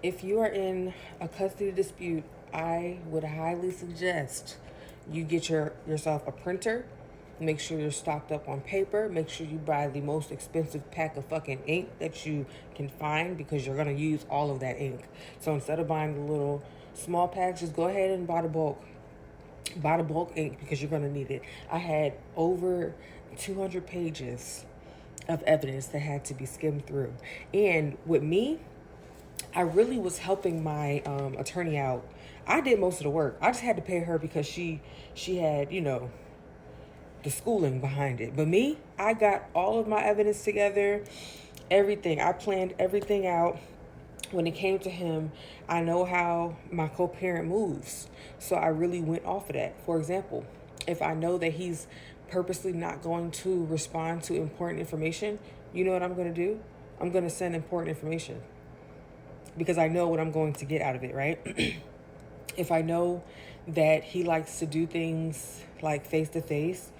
If you are in a custody dispute, I would highly suggest you get yourself a printer. Make sure you're stocked up on paper. Make sure you buy the most expensive pack of fucking ink that you can find, because you're gonna use all of that ink. So instead of buying the little small packs, just go ahead and buy the bulk. Buy the bulk ink, because you're gonna need it. I had over 200 pages of evidence that had to be skimmed through. And with me, I really was helping my attorney out. I did most of the work. I just had to pay her because she had, the schooling behind it. But me, I got all of my evidence together, everything. I planned everything out. When it came to him, I know how my co-parent moves. So I really went off of that. For example, if I know that he's purposely not going to respond to important information, you know what I'm going to do? I'm going to send important information, because I know what I'm going to get out of it, right? If I know that he likes to do things like face to face,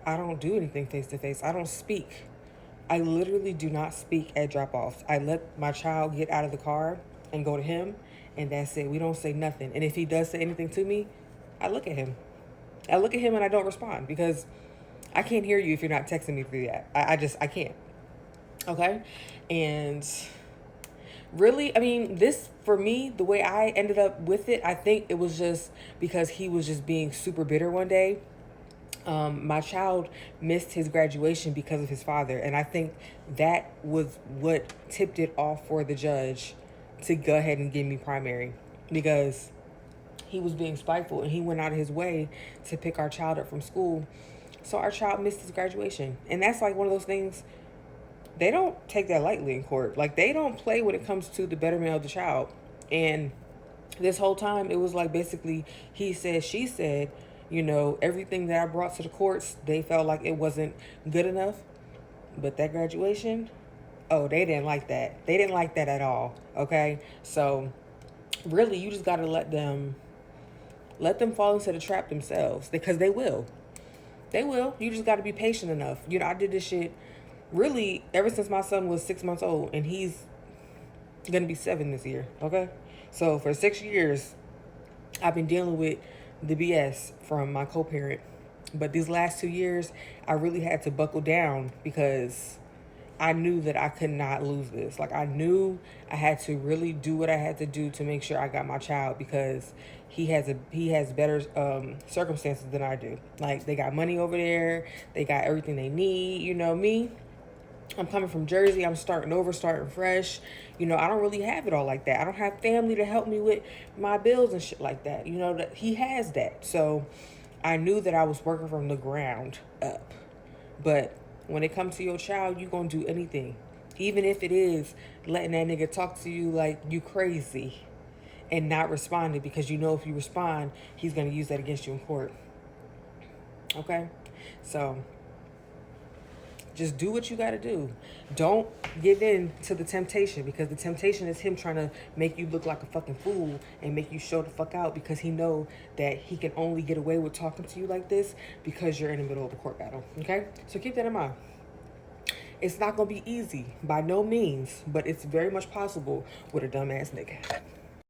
I don't do anything face to face. I don't speak. I literally do not speak at drop offs. I let my child get out of the car and go to him, and that's it. We don't say nothing. And if he does say anything to me, I look at him. I look at him and I don't respond, because I can't hear you if you're not texting me through that. I can't. Okay? And really, I mean, this, for me, the way I ended up with it, I think it was just because he was just being super bitter one day. My child missed his graduation because of his father, and I think that was what tipped it off for the judge to go ahead and give me primary, because he was being spiteful and he went out of his way to pick our child up from school. So our child missed his graduation, and that's like one of those things. They don't take that lightly in court. Like, they don't play when it comes to the betterment of the child. And this whole time, it was like basically he said, she said, everything that I brought to the courts, they felt like it wasn't good enough. But that graduation, oh, they didn't like that. They didn't like that at all. Okay? So really, you just got to let them fall into the trap themselves, because they will. They will. You just got to be patient enough. I did this shit really ever since my son was 6 months old, and he's gonna be 7 this year. Okay, so for 6 years I've been dealing with the BS from my co-parent, but these last 2 years I really had to buckle down, because I knew that I could not lose this. Like, I knew I had to really do what I had to do to make sure I got my child, because he has better circumstances than I do. Like, they got money over there, they got everything they need. Me, I'm coming from Jersey. I'm starting over, starting fresh. I don't really have it all like that. I don't have family to help me with my bills and shit like that. That he has that. So I knew that I was working from the ground up. But when it comes to your child, you gonna do anything. Even if it is letting that nigga talk to you like you crazy and not responding, because if you respond, he's gonna use that against you in court. Okay? So just do what you got to do. Don't give in to the temptation, because the temptation is him trying to make you look like a fucking fool and make you show the fuck out, because he know that he can only get away with talking to you like this because you're in the middle of a court battle. Okay? So keep that in mind. It's not going to be easy by no means, but it's very much possible with a dumbass nigga.